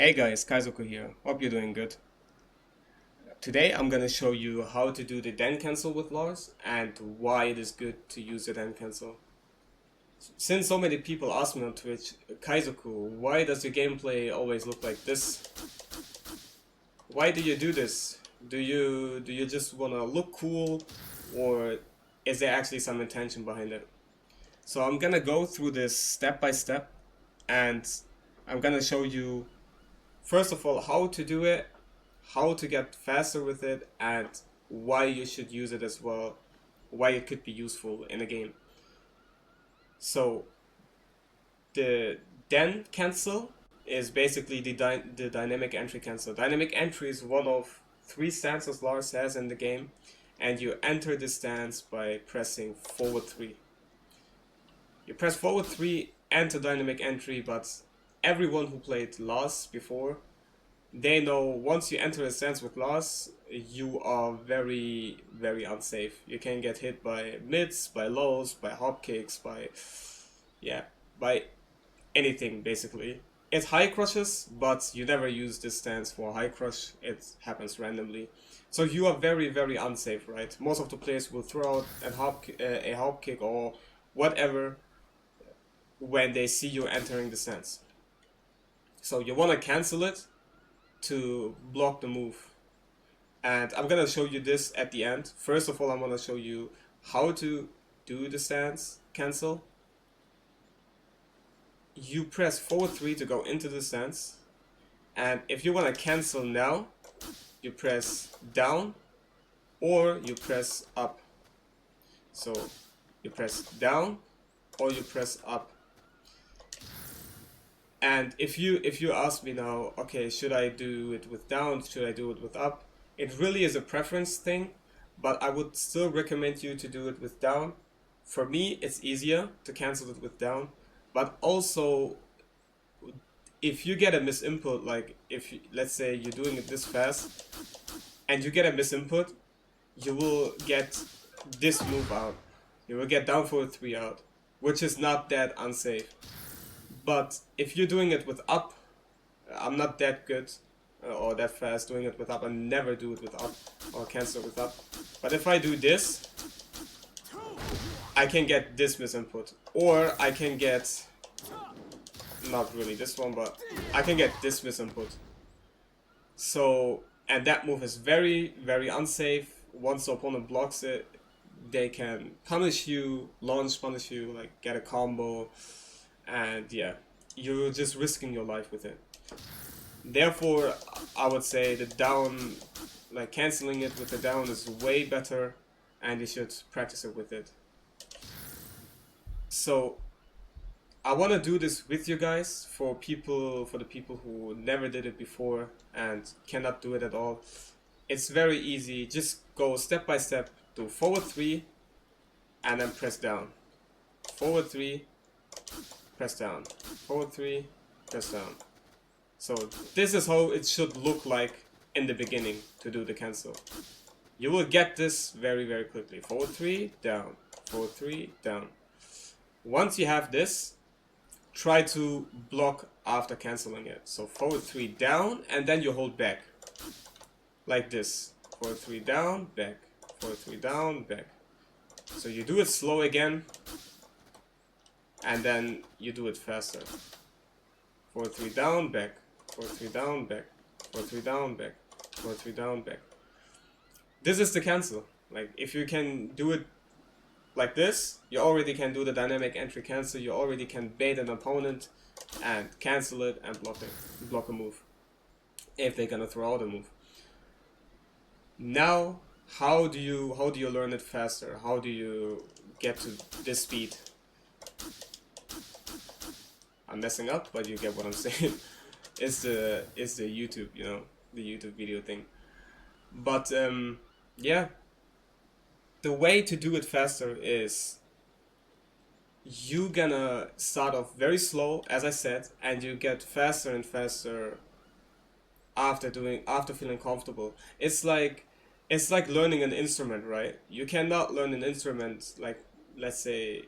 Hey guys, Kaizoku here. Hope you're doing good. Today I'm gonna show you how to do the den cancel with Lars and why it is good to use the den cancel. Since so many people ask me on Twitch, Kaizoku, why does your gameplay always look like this? Why do you do this? Do you just wanna look cool, or is there actually some intention behind it? So I'm gonna go through this step by step, and I'm gonna show you first of all how to do it, how to get faster with it, and why you should use it as well, why it could be useful in a game. So the den cancel is basically the dynamic entry cancel. Dynamic entry is one of three stances Lars has in the game, and you enter the stance by pressing forward 3. You press forward 3, enter dynamic entry, but everyone who played Lars before, they know once you enter a stance with Lars, you are very, very unsafe. You can get hit by mids, by lows, by hop kicks, yeah, by anything basically. It high crushes, but you never use this stance for high crush. It happens randomly. So you are very, very unsafe, right? Most of the players will throw out a hop kick or whatever when they see you entering the stance. So you want to cancel it to block the move. And I'm gonna show you this at the end. First of all, I'm gonna show you how to do the stance cancel. You press forward 3 to go into the stance, and if you want to cancel now, you press down or you press up. So you press down or you press up. And if you ask me now, okay, should I do it with down, should I do it with up, it really is a preference thing, but I would still recommend you to do it with down. For me, it's easier to cancel it with down, but also if you get a misinput, like if you, let's say you're doing it this fast and you get a misinput, you will get this move out. You will get down forward 3 out, which is not that unsafe. But if you're doing it with up, I'm not that good or that fast doing it with up. I never do it with up or cancel with up. But if I do this, I can get this misinput. Or I can get, not really this one, but I can get this misinput. So, and that move is very, very unsafe. Once the opponent blocks it, they can punish you, launch punish you, like get a combo. And yeah, you're just risking your life with it. Therefore, I would say the down, like canceling it with the down is way better, and you should practice it with it. So I want to do this with you guys for the people who never did it before and cannot do it at all. It's very easy. Just go step by step. Do forward 3 and then press down. Forward 3, press down. Forward 3, press down. So this is how it should look like in the beginning to do the cancel. You will get this very, very quickly. Forward 3, down. Forward 3, down. Once you have this, try to block after canceling it. So forward 3, down, and then you hold back. Like this. Forward 3, down, back. Forward 3, down, back. So you do it slow again, and then you do it faster. Forward 3, down, back. Forward 3, down, back. Forward 3, down, back. Forward 3, down, back. This is the cancel. Like, if you can do it like this, you already can do the dynamic entry cancel. You already can bait an opponent and cancel it and block a move if they're gonna throw out a move. Now, how do you learn it faster? How do you get to this speed? I'm messing up, but you get what I'm saying. It's the YouTube, you know, the YouTube video thing. But yeah, the way to do it faster is you gonna start off very slow, as I said, and you get faster and faster after feeling comfortable. It's like learning an instrument, right? You cannot learn an instrument like, let's say,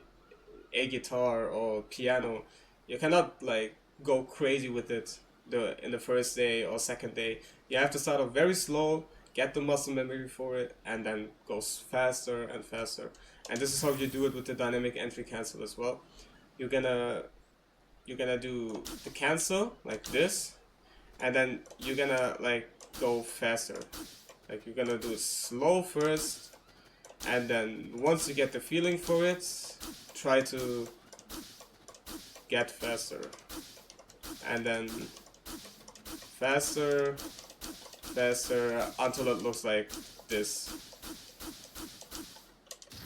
a guitar or piano. You cannot like go crazy with it in the first day or second day. You have to start off very slow, get the muscle memory for it, and then goes faster and faster. And this is how you do it with the dynamic entry cancel as well. You're gonna do the cancel like this, and then you're gonna like go faster. Like you're gonna do it slow first, and then once you get the feeling for it, try to get faster, and then faster, faster until it looks like this.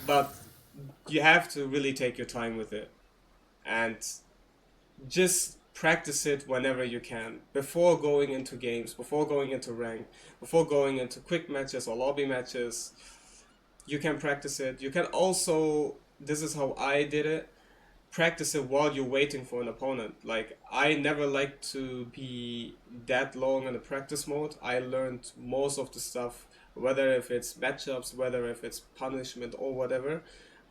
But you have to really take your time with it and just practice it whenever you can, before going into games, before going into rank, before going into quick matches or lobby matches. You can practice it. You can also, this is how I did it, practice it while you're waiting for an opponent. Like, I never like to be that long in the practice mode. I learned most of the stuff, whether if it's matchups, whether if it's punishment or whatever.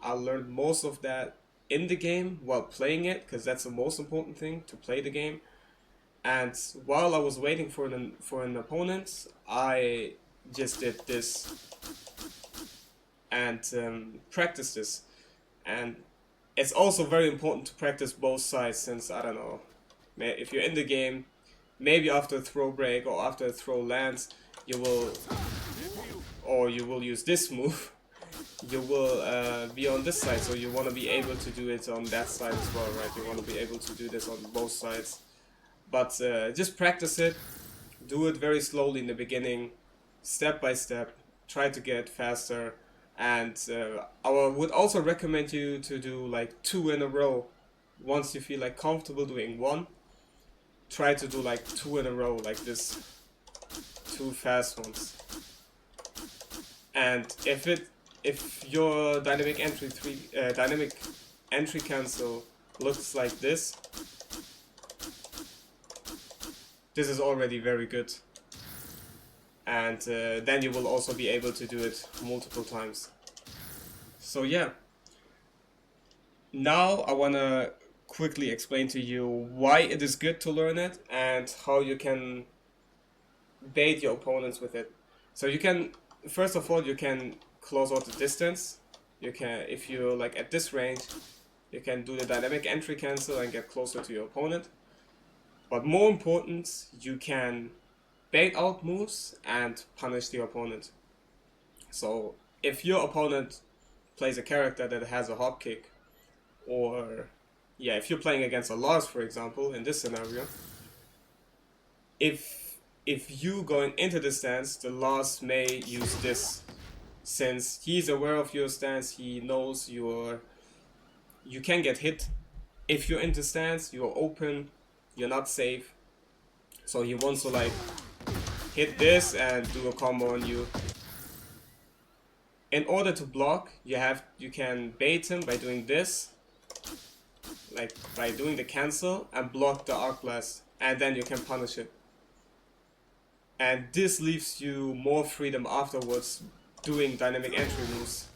I learned most of that in the game while playing it, because that's the most important thing, to play the game. And while I was waiting for an opponent, I just did this and practiced this. And it's also very important to practice both sides, since, I don't know, if you're in the game, maybe after a throw break or after a throw lands, you will use this move. You will be on this side, so you want to be able to do it on that side as well, right? You want to be able to do this on both sides. But just practice it, do it very slowly in the beginning, step by step, try to get faster. And I would also recommend you to do like 2 in a row. Once you feel like comfortable doing 1, try to do like 2 in a row, like this, 2 fast ones. And if your dynamic entry cancel looks like this is already very good. And then you will also be able to do it multiple times. So yeah, now I want to quickly explain to you why it is good to learn it and how you can bait your opponents with it. So you can, first of all, you can close out the distance. You can, if you're like at this range, you can do the dynamic entry cancel and get closer to your opponent. But more important, you can bait out moves and punish the opponent. So if your opponent plays a character that has a hop kick, or yeah, if you're playing against a Lars, for example, in this scenario, if you going into the stance, the Lars may use this. Since he's aware of your stance, he knows you can get hit. If you're into stance, you're open, you're not safe. So he wants to like hit this and do a combo on you. In order to block, you can bait him by doing this, like by doing the cancel, and block the arc blast, and then you can punish it. And this leaves you more freedom afterwards doing dynamic entry moves.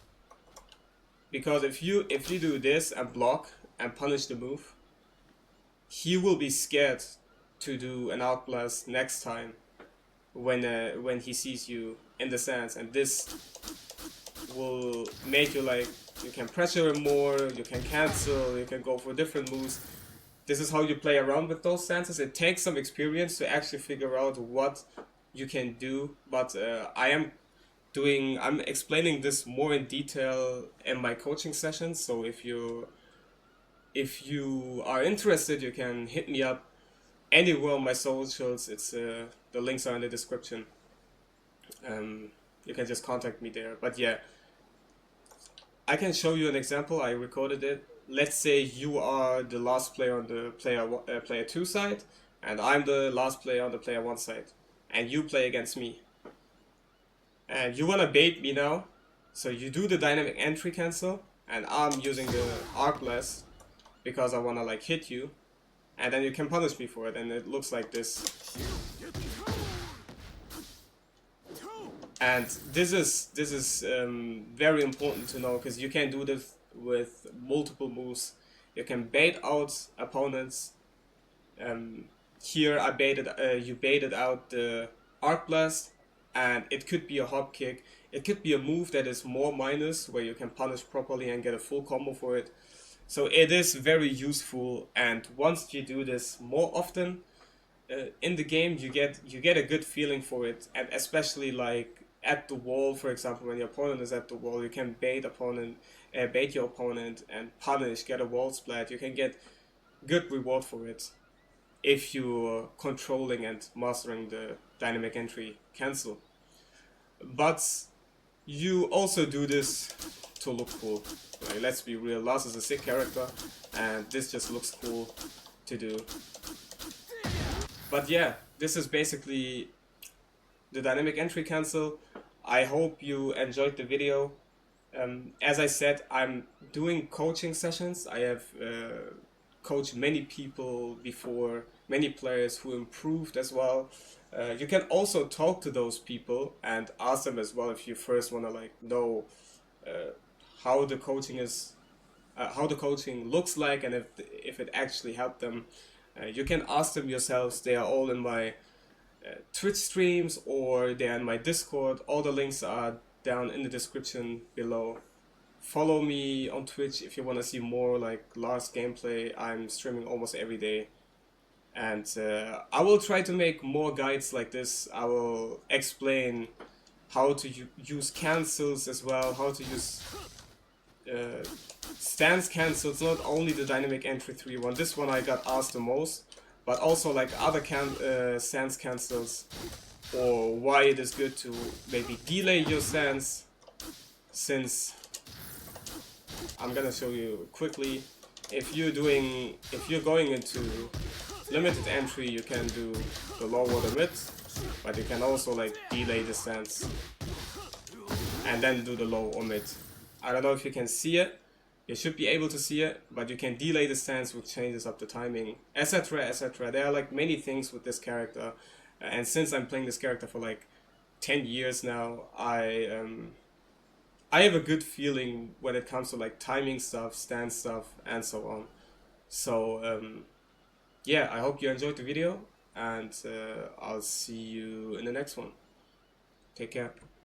Because if you do this and block and punish the move, he will be scared to do an outblast next time when he sees you in the stance, and this will make you like, you can pressure him more, you can cancel, you can go for different moves. This is how you play around with those stances. It takes some experience to actually figure out what you can do, but I'm explaining this more in detail in my coaching sessions. So if you are interested, you can hit me up anywhere on my socials. It's the links are in the description. You can just contact me there. But yeah, I can show you an example. I recorded it. Let's say you are the last player on the player 2 side, and I'm the last player on the player 1 side, and you play against me. And you wanna bait me now, so you do the dynamic entry cancel, and I'm using the arc blast because I wanna like hit you, and then you can punish me for it, and it looks like this. And this is very important to know, because you can do this with multiple moves. You can bait out opponents Here I baited, you baited out the arc blast, and it could be a hop kick. It could be a move that is more minus, where you can punish properly and get a full combo for it. So it is very useful, and once you do this more often in the game, you get a good feeling for it, and especially like at the wall, for example, when your opponent is at the wall, you can bait your opponent and punish, get a wall splat. You can get good reward for it if you're controlling and mastering the dynamic entry cancel. But you also do this to look cool. Like, let's be real, Lars is a sick character, and this just looks cool to do. But yeah, this is basically the dynamic entry cancel. I hope you enjoyed the video. As I said, I'm doing coaching sessions. I have coached many people before, many players who improved as well. You can also talk to those people and ask them as well if you first want to like know uh, how the coaching is, how the coaching looks like, and if it actually helped them. You can ask them yourselves. They are all in my Twitch streams, or they're in my Discord. All the links are down in the description below. Follow me on Twitch if you want to see more like Lars gameplay. I'm streaming almost every day. And I will try to make more guides like this. I will explain how to use cancels as well, how to use uh, stance cancels, not only the dynamic entry 3-1. This one I got asked the most, but also like other stance cancels, or why it is good to maybe delay your stance, since I'm gonna show you quickly. If you're going into limited entry, you can do the low or the mid, but you can also like delay the stance and then do the low or mid. I don't know if you can see it. You should be able to see it, but you can delay the stance, which changes up the timing, etc, etc. There are like many things with this character, and since I'm playing this character for like 10 years now, I have a good feeling when it comes to like timing stuff, stance stuff, and so on. So yeah, I hope you enjoyed the video, and I'll see you in the next one. Take care.